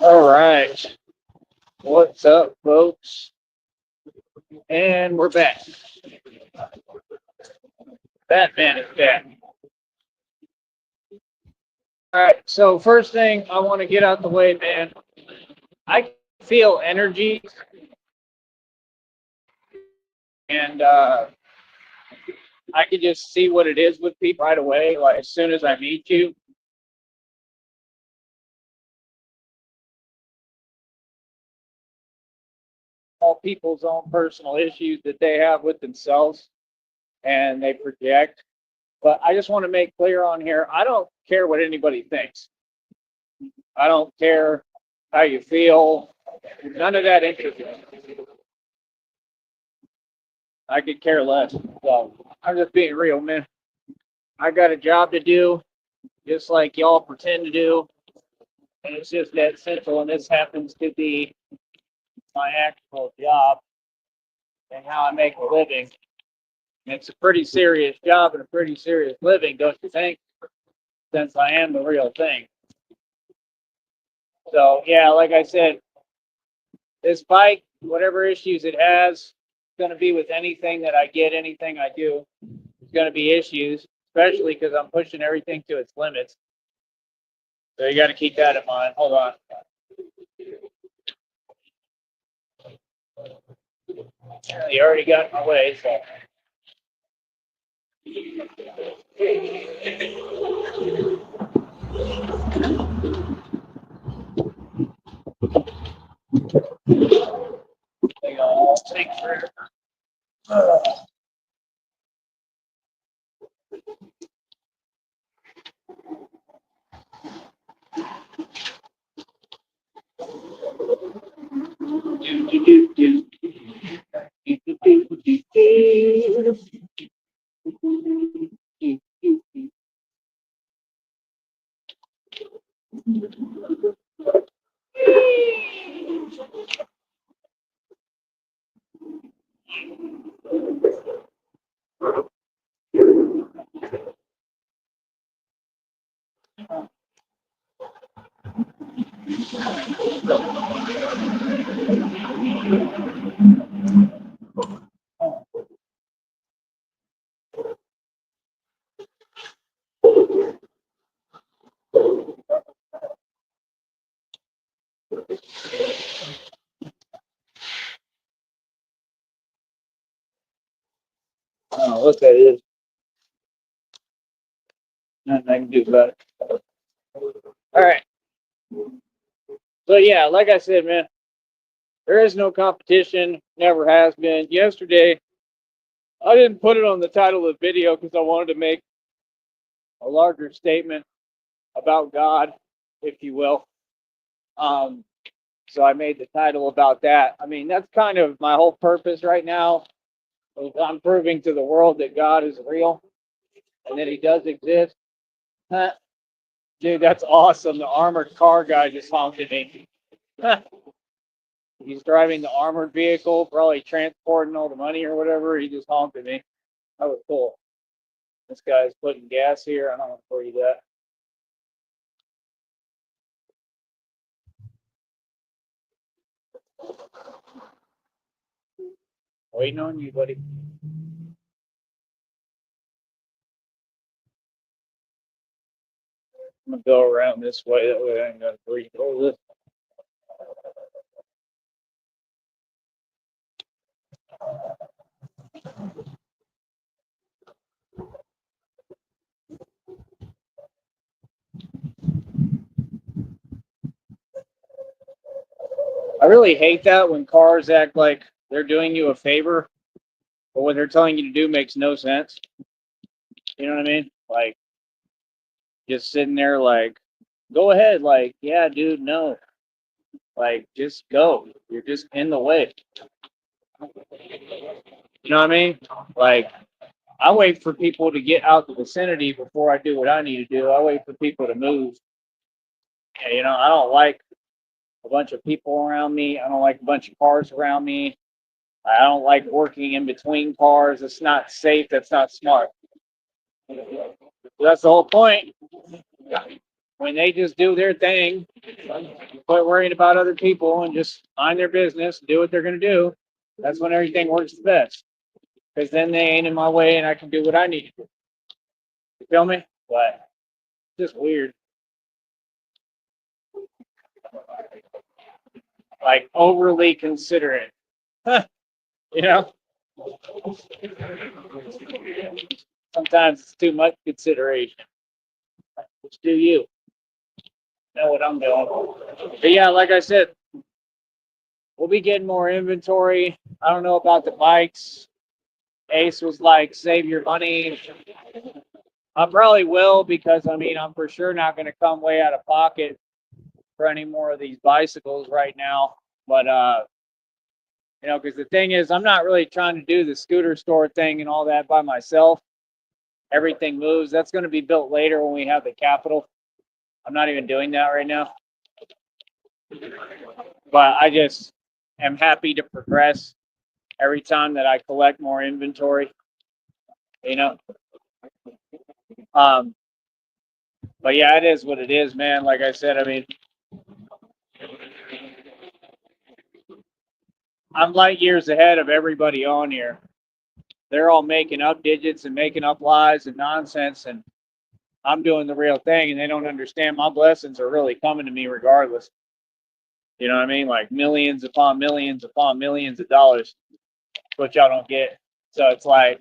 All right. What's up, folks? And we're back. Batman is back. All right. So, first thing I want to get out the way, man, I feel energy and I can just see what it is with people right away. Like, as soon as I meet you, all people's own personal issues that they have with themselves and they project. But I just want to make clear on here I don't care what anybody thinks. I don't care how you feel. None of that interests me. I could care less. So I'm just being real, man. I got a job to do, just like y'all pretend to do. And it's just that simple. And this happens to be my actual job and how I make a living. And it's a pretty serious job and a pretty serious living, don't you think? Since I am the real thing. So, yeah, like I said, this bike, whatever issues it has, it's going to be with anything that I get, anything I do. There's going to be issues, especially because I'm pushing everything to its limits. So you got to keep that in mind. Hold on. You already got in my way, so. They all take forever. Oh, look at it. Nothing I can do about it. All right. So yeah, like I said, man, there is no competition. Never has been. Yesterday, I didn't put it on the title of the video because I wanted to make a larger statement about God, if you will. Um, so I made the title about that. I mean, that's kind of my whole purpose right now. I'm proving to the world that God is real and that He does exist. Huh. Dude, that's awesome. The armored car guy just honked at me. He's driving the armored vehicle, probably transporting all the money or whatever. He just honked at me. That was cool. This guy's putting gas here. I don't want to tell you that. Waiting on you, buddy. I'm gonna go around this way. That way I ain't got to breathe all this. I really hate that when cars act like they're doing you a favor, but what they're telling you to do makes no sense. You know what I mean? Like just sitting there, like, go ahead, like, yeah, dude, no, like, just go. You're just in the way. You know what I mean? Like, I wait for people to get out the vicinity before I do what I need to do. I wait for people to move. Yeah, you know, I don't like a bunch of people around me. I don't like a bunch of cars around me. I don't like working in between cars. It's not safe. That's not smart. That's the whole point. when they just do their thing, quit worrying about other people and just mind their business, do what they're going to do, that's when everything works the best. Because then they ain't in my way and I can do what I need to do. You feel me? But it's just weird. Like overly considerate. You know? Sometimes it's too much consideration. Just do you. Know what I'm doing. But yeah, like I said, we'll be getting more inventory. I don't know about the bikes. Ace was like, save your money. I probably will because I mean I'm for sure not going to come way out of pocket for any more of these bicycles right now. But you know, because the thing is, I'm not really trying to do the scooter store thing and all that by myself. Everything moves. That's going to be built later when we have the capital. I'm not even doing that right now. But I just am happy to progress every time that I collect more inventory. You know. But yeah, it is what it is, man. Like I said, I mean, I'm light years ahead of everybody on here. They're all making up digits and making up lies and nonsense, and I'm doing the real thing, and they don't understand my blessings are really coming to me regardless. You know what I mean? Like millions upon millions upon millions of dollars, which y'all don't get. So it's like,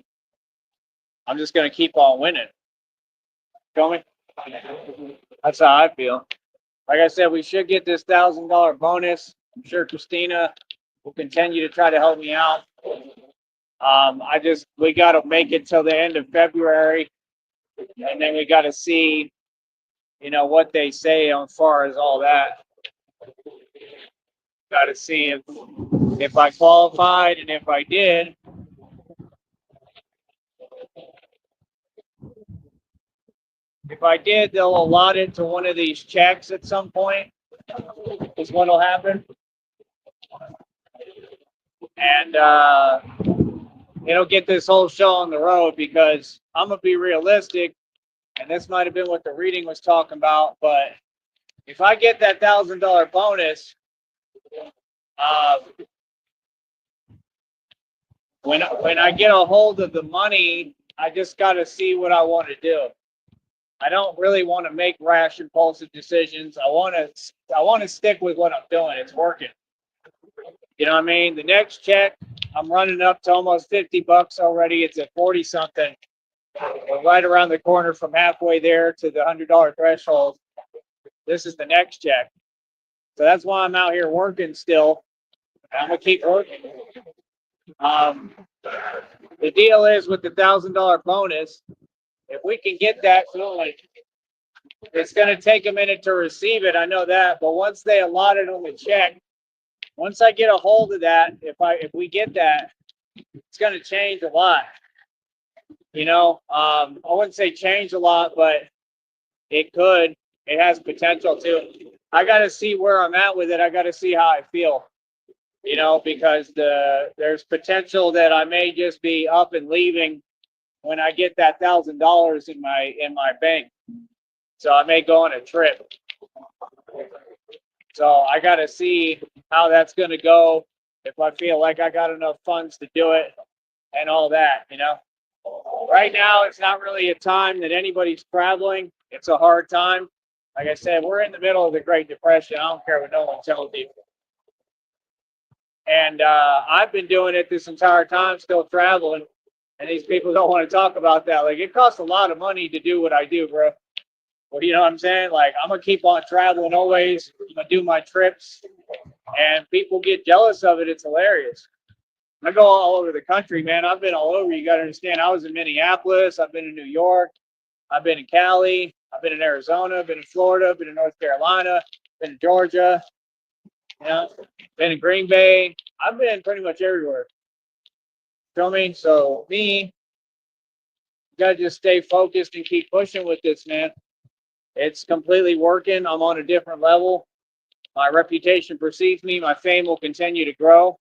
I'm just going to keep on winning. Feel me? That's how I feel. Like I said, we should get this $1,000 bonus. I'm sure Christina will continue to try to help me out. We got to make it till the end of February, and then we got to see, you know, what they say as far as all that. Got to see if I qualified, and if I did, they'll allot it to one of these checks at some point. Is what'll happen, and it'll get this whole show on the road because I'm gonna be realistic, and this might have been what the reading was talking about. But if I get that $1,000 bonus, when I get a hold of the money, I just got to see what I want to do. I don't really want to make rash, impulsive decisions. I want to stick with what I'm doing. It's working. You know what I mean? The next check, I'm running up to almost $50 already. It's at 40 something. We're right around the corner from halfway there to the $100 threshold. This is the next check. So that's why I'm out here working still. I'm gonna keep working. The deal is with the $1,000 bonus, if we can get that going, it's going to take a minute to receive it. I know that, but once they allot it on the check, once I get a hold of that, if we get that, it's going to change a lot. You know, I wouldn't say change a lot, but it could. It has potential to. I got to see where I'm at with it. I got to see how I feel. You know, because there's potential that I may just be up and leaving when I get that $1,000 in my bank. So I may go on a trip. So I got to see how that's going to go. If I feel like I got enough funds to do it and all that, you know. Right now, it's not really a time that anybody's traveling. It's a hard time. Like I said, we're in the middle of the Great Depression. I don't care what no one tells you. And I've been doing it this entire time, still traveling. And these people don't want to talk about that. Like, it costs a lot of money to do what I do, bro. Well, you know what I'm saying? Like, I'm going to keep on traveling always. I'm going to do my trips. And people get jealous of it. It's hilarious. I go all over the country, man. I've been all over. You got to understand, I was in Minneapolis. I've been in New York. I've been in Cali. I've been in Arizona. I've been in Florida. I've been in North Carolina. Been in Georgia. You know, been in Green Bay. I've been pretty much everywhere. Feel me? So me, gotta just stay focused and keep pushing with this, man. It's completely working. I'm on a different level. My reputation precedes me. My fame will continue to grow.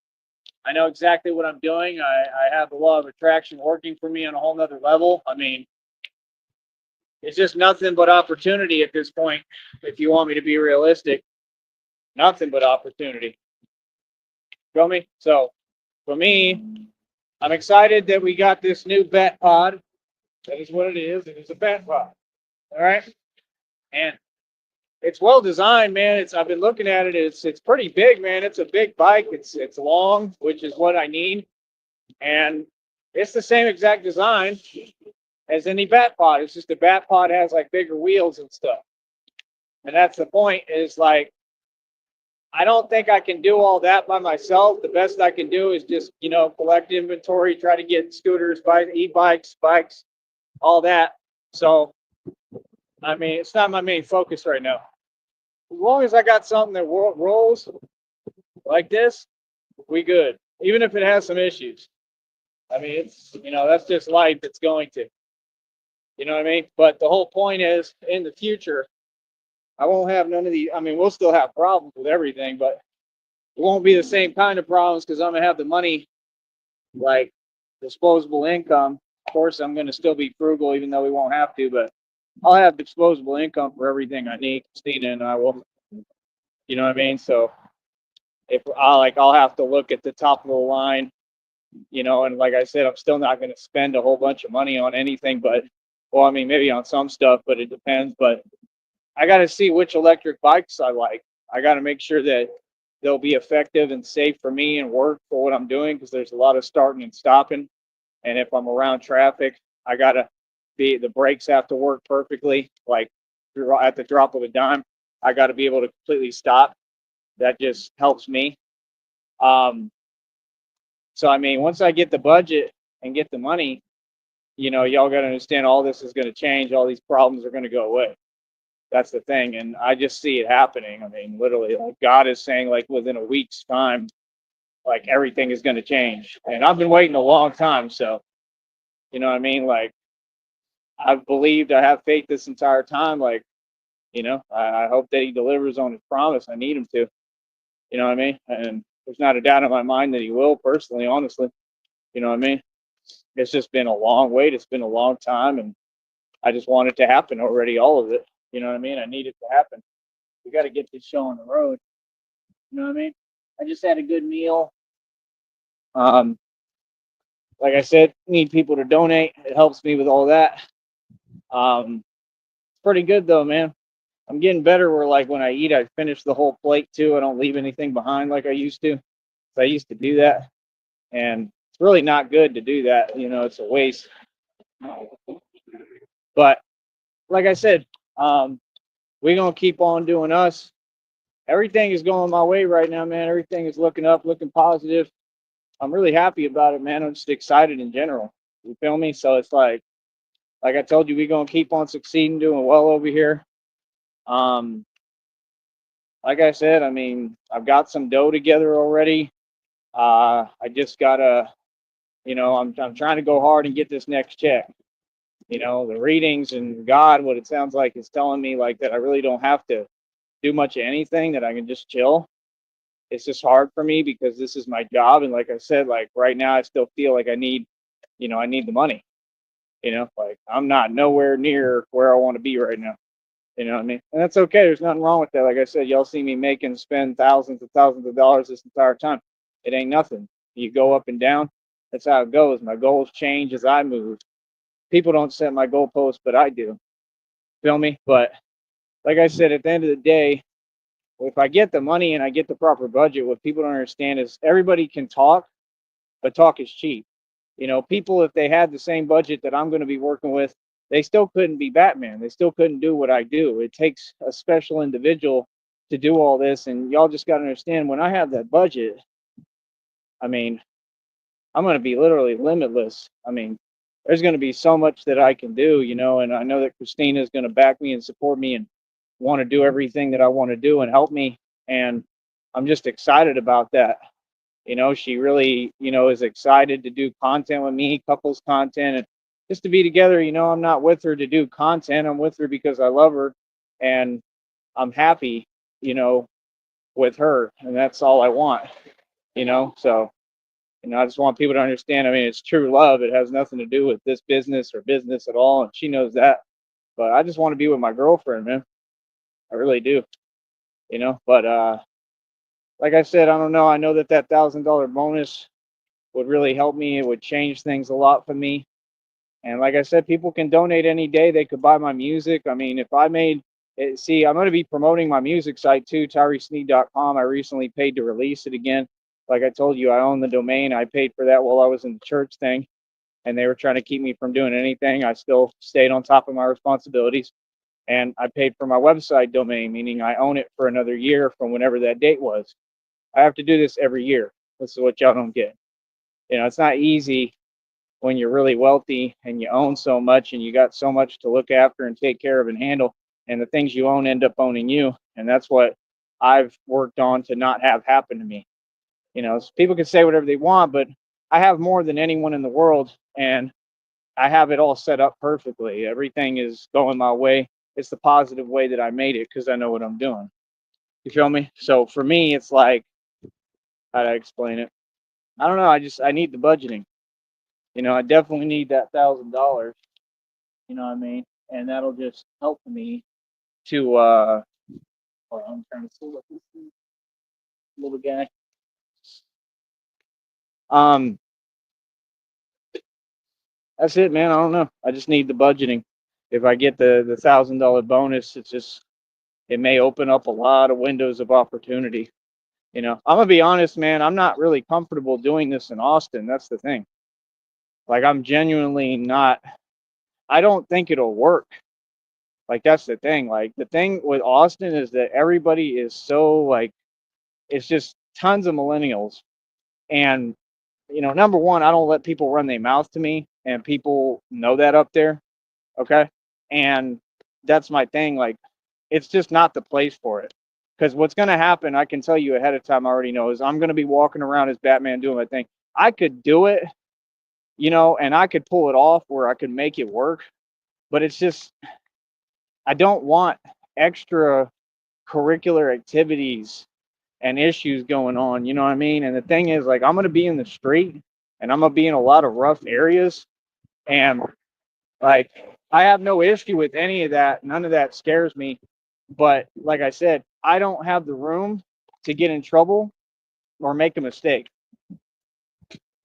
I know exactly what I'm doing. I have the law of attraction working for me on a whole nother level. I mean, It's just nothing but opportunity at this point. If you want me to be realistic, nothing but opportunity. Feel me? So for me, I'm excited that we got this new bat pod. That is what it is. It is a bat pod. All right. And it's well designed, man. I've been looking at it. It's pretty big, man. It's a big bike. It's long, which is what I need. And it's the same exact design as any bat pod. It's just the bat pod has like bigger wheels and stuff. And that's the point, is like, I don't think I can do all that by myself. The best I can do is just, collect inventory, try to get scooters, e-bikes, bikes, all that. So, I mean, it's not my main focus right now. As long as I got something that rolls like this, we good. Even if it has some issues. I mean, it's, that's just life. It's going to. You know what I mean? But the whole point is, in the future, I won't have none of the. I mean, we'll still have problems with everything, but it won't be the same kind of problems because I'm gonna have the money, like disposable income. Of course, I'm gonna still be frugal, even though we won't have to. But I'll have disposable income for everything I need. Christina and I will. You know what I mean? So if I'll have to look at the top of the line, and like I said, I'm still not going to spend a whole bunch of money on anything, but well, I mean, maybe on some stuff, but it depends. But I got to see which electric bikes I like. I got to make sure that they'll be effective and safe for me and work for what I'm doing, because there's a lot of starting and stopping. And if I'm around traffic, I got to the brakes have to work perfectly, like at the drop of a dime. I got to be able to completely stop. That just helps me. So I mean, once I get the budget and get the money, y'all got to understand all this is going to change. All these problems are going to go away. That's the thing. And I just see it happening. I mean, literally, like God is saying, like within a week's time, like everything is going to change. And I've been waiting a long time. So, you know what I mean? Like, I've believed, I have faith this entire time. Like, I hope that he delivers on his promise. I need him to, you know what I mean? And there's not a doubt in my mind that he will, personally, honestly. You know what I mean? It's just been a long wait. It's been a long time. And I just want it to happen already, all of it. You know what I mean? I need it to happen. We got to get this show on the road. You know what I mean? I just had a good meal. Like I said, need people to donate. It helps me with all that. It's pretty good though, man. I'm getting better where like when I eat, I finish the whole plate too. I don't leave anything behind like I used to. So I used to do that, and it's really not good to do that. It's a waste. But like I said, we're gonna keep on doing us. Everything is going my way right now, man. Everything is looking up, looking positive. I'm really happy about it, man. I'm just excited in general. You feel me? So it's like I told you, we're gonna keep on succeeding, doing well over here. Um, like I said, I mean, I've got some dough together already. I just gotta, I'm trying to go hard and get this next check. The readings and God, what it sounds like is telling me like that I really don't have to do much of anything, that I can just chill. It's just hard for me because this is my job, and like I said, like right now I still feel like I need the money. Like I'm not nowhere near where I want to be right now. You know what I mean? And that's okay. There's nothing wrong with that. Like I said, y'all see me spend thousands of dollars this entire time. It ain't nothing. You go up and down. That's how it goes. My goals change as I move. People don't set my goalposts, but I do. Feel me? But like I said, at the end of the day, if I get the money and I get the proper budget, what people don't understand is everybody can talk, but talk is cheap. People, if they had the same budget that I'm going to be working with, they still couldn't be Batman. They still couldn't do what I do. It takes a special individual to do all this. And y'all just got to understand, when I have that budget, I mean, I'm going to be literally limitless. I mean, there's going to be so much that I can do, and I know that Christina is going to back me and support me and want to do everything that I want to do and help me. And I'm just excited about that. She really, is excited to do content with me, couples content, and just to be together. I'm not with her to do content. I'm with her because I love her and I'm happy, with her. And that's all I want, So, I just want people to understand. I mean, it's true love. It has nothing to do with this business or business at all. And she knows that. but I just want to be with my girlfriend, man. I really do, but like I said, I don't know. I know that $1,000 bonus would really help me. It would change things a lot for me. And like I said, people can donate any day. They could buy my music. I mean, if I made it, see, I'm going to be promoting my music site too, tyresneed.com. I recently paid to release it again. Like I told you, I own the domain. I paid for that while I was in the church thing, and they were trying to keep me from doing anything. I still stayed on top of my responsibilities, and I paid for my website domain, meaning I own it for another year from whenever that date was. I have to do this every year. This is what y'all don't get. It's not easy when you're really wealthy and you own so much and you got so much to look after and take care of and handle, and the things you own end up owning you. And that's what I've worked on to not have happen to me. People can say whatever they want, but I have more than anyone in the world, and I have it all set up perfectly. Everything is going my way. It's the positive way that I made it because I know what I'm doing. You feel me? So for me, it's like, how do I explain it? I don't know. I need the budgeting. I definitely need that $1,000. You know what I mean? And that'll just help me to hold on, I'm trying to see what this is, little guy. Um, that's it, man. I don't know. I just need the budgeting. If I get the $1,000 bonus, it may open up a lot of windows of opportunity. I'm gonna be honest, man. I'm not really comfortable doing this in Austin. That's the thing. Like, I'm genuinely not. I don't think it'll work. Like, that's the thing. Like, the thing with Austin is that everybody is so like, it's just tons of millennials. And number one, I don't let people run their mouth to me, and people know that up there. Okay, and that's my thing. Like, it's just not the place for it. Because what's going to happen, I can tell you ahead of time, I already know, is I'm going to be walking around as Batman doing my thing. I could do it, and I could pull it off where I could make it work. But it's just, I don't want extra curricular activities and issues going on. You know what I mean? And the thing is, like, I'm going to be in the street and I'm going to be in a lot of rough areas. And, like, I have no issue with any of that. None of that scares me. But like I said, I don't have the room to get in trouble or make a mistake.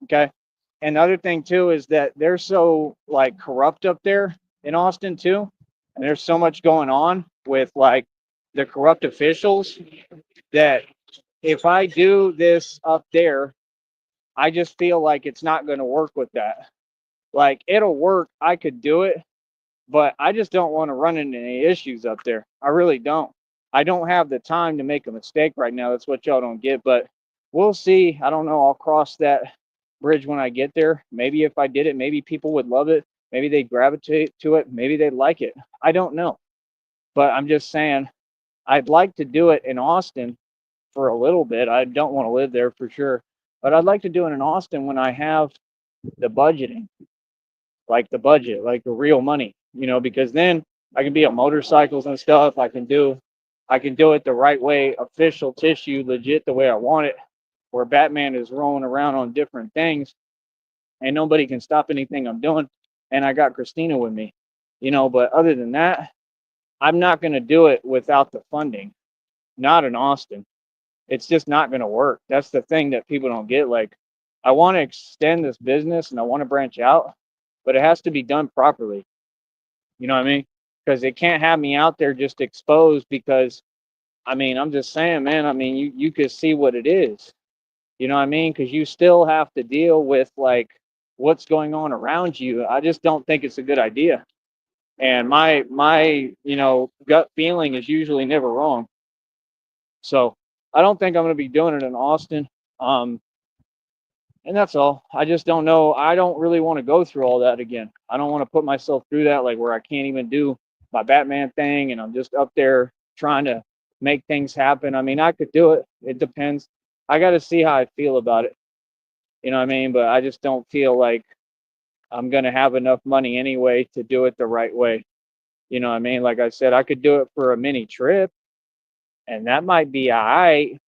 Okay. And the other thing too is that they're so like corrupt up there in Austin too. And there's so much going on with like the corrupt officials that if I do this up there, I just feel like it's not going to work with that. Like, it'll work. I could do it, but I just don't want to run into any issues up there. I really don't. I don't have the time to make a mistake right now. That's what y'all don't get, but we'll see. I don't know. I'll cross that bridge when I get there. Maybe if I did it, maybe people would love it. Maybe they'd gravitate to it. Maybe they'd like it. I don't know. But I'm just saying, I'd like to do it in Austin for a little bit. I don't want to live there for sure, but I'd like to do it in Austin when I have the budgeting, like the budget, like the real money, because then I can be on motorcycles and stuff. I can do it the right way, official tissue, legit the way I want it, where Batman is rolling around on different things and nobody can stop anything I'm doing. And I got Christina with me, but other than that, I'm not going to do it without the funding, not in Austin. It's just not going to work. That's the thing that people don't get. Like, I want to extend this business and I want to branch out, but it has to be done properly. You know what I mean? Because they can't have me out there just exposed because, I mean, I'm just saying, man, I mean, you could see what it is. You know what I mean? Because you still have to deal with like what's going on around you. I just don't think it's a good idea. And my gut feeling is usually never wrong. So I don't think I'm going to be doing it in Austin. Um, and that's all. I just don't know. I don't really want to go through all that again. I don't want to put myself through that, like where I can't even do my Batman thing and I'm just up there trying to make things happen. I mean, I could do it. It depends. I got to see how I feel about it. You know what I mean? But I just don't feel like I'm going to have enough money anyway to do it the right way. You know what I mean? Like I said, I could do it for a mini trip and that might be all right.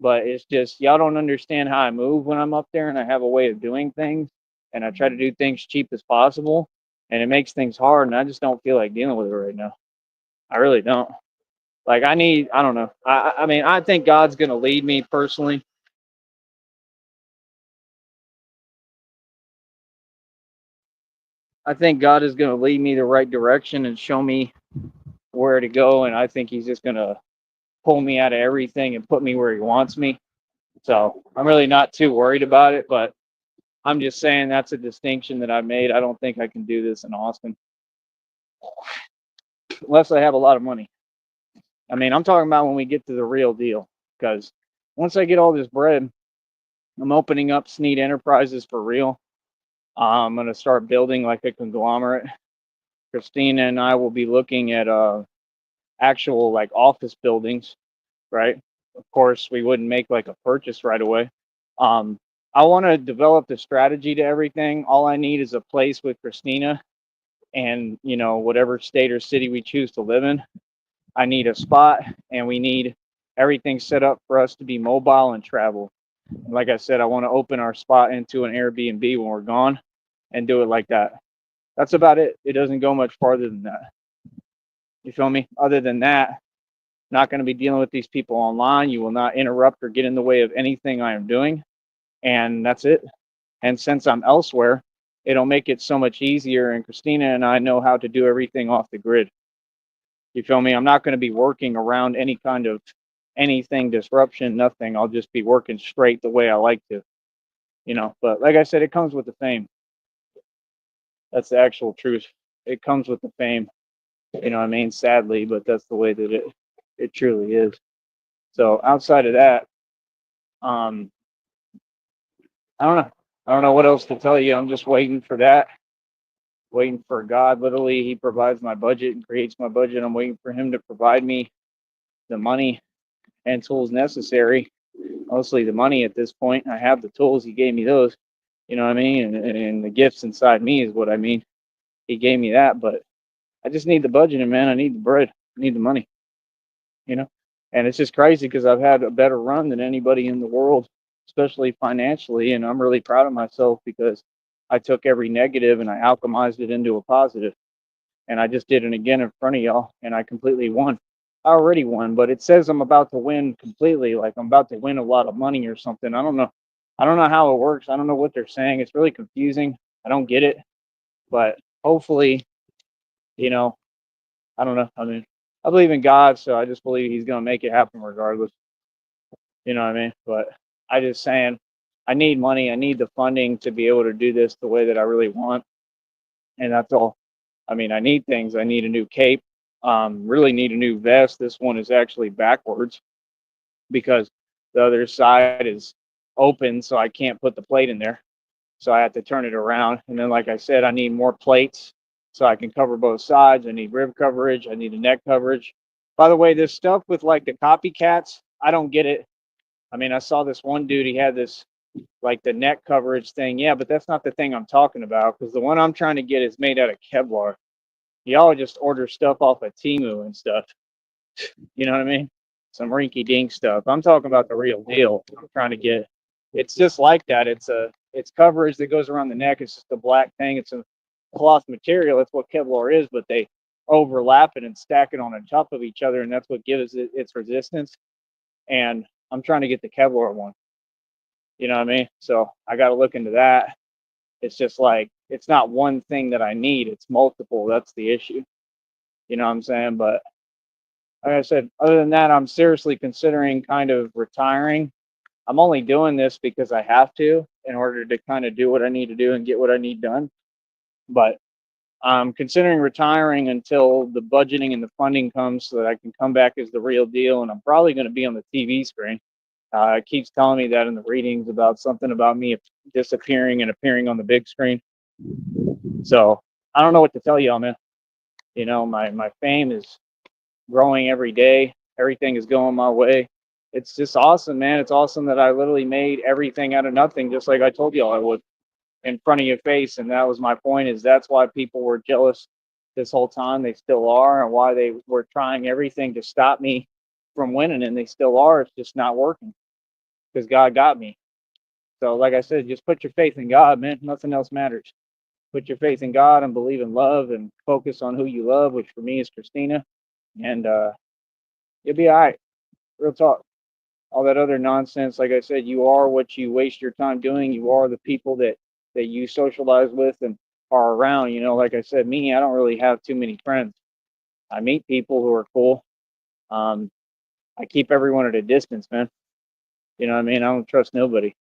But it's just, y'all don't understand how I move when I'm up there and I have a way of doing things and I try to do things cheap as possible. and it makes things hard. And I just don't feel like dealing with it right now. I really don't. Like I don't know. I mean, I think God's gonna lead me personally. I think God is gonna lead me the right direction and show me where to go. And I think He's just gonna pull me out of everything and put me where He wants me. So I'm really not too worried about it. But I'm just saying that's a distinction that I made. I don't think I can do this in Austin unless I have a lot of money. I mean, I'm talking about when we get to the real deal. Because once I get all this bread, I'm opening up Sneed Enterprises for real. I'm going to start building like a conglomerate. Christina and I will be looking at actual like office buildings, right? Of course, we wouldn't make like a purchase right away. Um, I want to develop the strategy to everything. All I need is a place with Christina and, whatever state or city we choose to live in. I need a spot and we need everything set up for us to be mobile and travel. Like I said, I want to open our spot into an Airbnb when we're gone and do it like that. That's about it. It doesn't go much farther than that. You feel me? Other than that, not going to be dealing with these people online. You will not interrupt or get in the way of anything I am doing. And that's it. And since I'm elsewhere, it'll make it so much easier. And Christina and I know how to do everything off the grid. You feel me? I'm not going to be working around any kind of anything disruption, nothing. I'll just be working straight the way I like to. But like I said, it comes with the fame. That's the actual truth. It comes with the fame. You know what I mean? Sadly, but that's the way that it truly is. So outside of that, um, I don't know. I don't know what else to tell you. I'm just waiting for that. Waiting for God. Literally, He provides my budget and creates my budget. I'm waiting for Him to provide me the money and tools necessary. Mostly the money at this point. I have the tools. He gave me those. You know what I mean? And the gifts inside me is what I mean. He gave me that, but I just need the budgeting, man. I need the bread. I need the money. You know, and it's just crazy because I've had a better run than anybody in the world, especially financially, and I'm really proud of myself because I took every negative and I alchemized it into a positive, and I just did it again in front of y'all, and I completely won. I already won, but it says I'm about to win completely, like I'm about to win a lot of money or something. I don't know. I don't know how it works. I don't know what they're saying. It's really confusing. I don't get it, but hopefully, you know, I don't know. I mean, I believe in God, so I just believe He's going to make it happen regardless. You know what I mean? But I just saying, I need money. I need the funding to be able to do this the way that I really want. And that's all. I mean, I need things. I need a new cape. Really need a new vest. This one is actually backwards because the other side is open, so I can't put the plate in there. So I have to turn it around. And then, like I said, I need more plates so I can cover both sides. I need rib coverage. I need a neck coverage. By the way, this stuff with like the copycats, I don't get it. I mean, I saw this one dude, he had this like the neck coverage thing. Yeah, but that's not the thing I'm talking about because the one I'm trying to get is made out of Kevlar. Y'all just order stuff off of Timu and stuff. You know what I mean? Some rinky dink stuff. I'm talking about the real deal. I'm trying to get. It's just like that. It's coverage that goes around the neck. It's just a black thing. It's a cloth material. That's what Kevlar is, but they overlap it and stack it on top of each other, and that's what gives it its resistance. And I'm trying to get the Kevlar one. You know what I mean? So I got to look into that. It's just like it's not one thing that I need. It's multiple. That's the issue. You know what I'm saying? But like I said, other than that, I'm seriously considering kind of retiring. I'm only doing this because I have to in order to kind of do what I need to do and get what I need done. But I'm considering retiring until the budgeting and the funding comes so that I can come back as the real deal. And I'm probably going to be on the TV screen. It keeps telling me that in the readings about something about me disappearing and appearing on the big screen. So I don't know what to tell y'all, man. My fame is growing every day. Everything is going my way. It's just awesome, man. It's awesome that I literally made everything out of nothing, just like I told y'all I would, in front of your face. And that was my point. Is that's why people were jealous this whole time. They still are, and why they were trying everything to stop me from winning, and they still are. It's just not working because God got me. So, like I said, just put your faith in God, man. Nothing else matters. put your faith in God and believe in love and focus on who you love, which for me is Christina, and you'll be all right. Real talk. All that other nonsense, like I said, you are what you waste your time doing. You are the people that you socialize with and are around. You know, like I said, me, I don't really have too many friends. I meet people who are cool. Um, I keep everyone at a distance, man. You know what I mean? I don't trust nobody,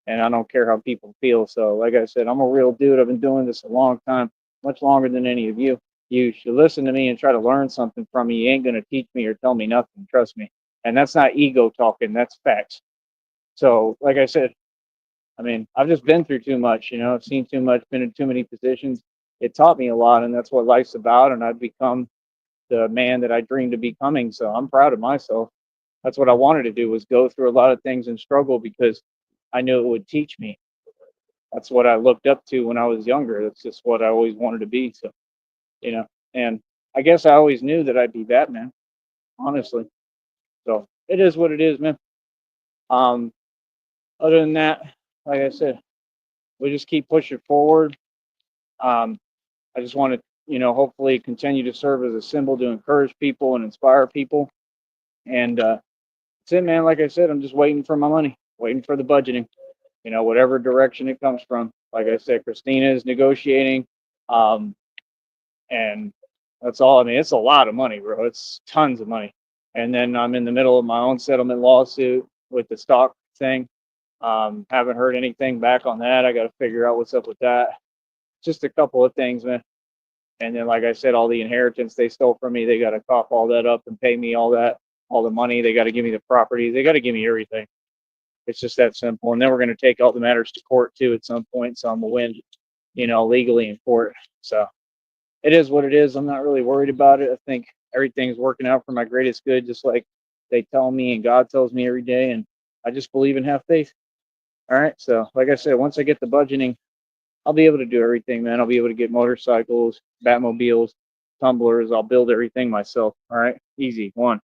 and I don't care how people feel. So, like I said, I'm a real dude. I've been doing this a long time, much longer than any of you. You should listen to me and try to learn something from me. You ain't gonna teach me or tell me nothing. Trust me. And that's not ego talking. That's facts. So, like I said, I mean, I've just been through too much. You know, I've seen too much, been in too many positions. It taught me a lot, and that's what life's about. And I've become the man that I dreamed of becoming. So I'm proud of myself. That's what I wanted to do, was go through a lot of things and struggle because I knew it would teach me. That's what I looked up to when I was younger. That's just what I always wanted to be. So, you know, and I guess I always knew that I'd be Batman, honestly. So it is what it is, man. Um, Other than that, like I said, we just keep pushing forward. Um, I just want to, hopefully continue to serve as a symbol to encourage people and inspire people. And that's it, man. Like I said, I'm just waiting for my money, waiting for the budgeting, whatever direction it comes from. Like I said, Christina is negotiating. Um, and that's all. I mean, it's a lot of money, bro. It's tons of money. And then I'm in the middle of my own settlement lawsuit with the stock thing. Haven't heard anything back on that. I got to figure out what's up with that. Just a couple of things, man. And then, like I said, all the inheritance they stole from me, they got to cough all that up and pay me all that, all the money. They got to give me the property. They got to give me everything. It's just that simple. And then we're going to take all the matters to court too at some point. So I'm gonna win, legally in court. So it is what it is. I'm not really worried about it. I think everything's working out for my greatest good, just like they tell me and God tells me every day. And I just believe and have faith. All right. So, like I said, once I get the budgeting, I'll be able to do everything, man. I'll be able to get motorcycles, Batmobiles, tumblers. I'll build everything myself. All right. Easy. One.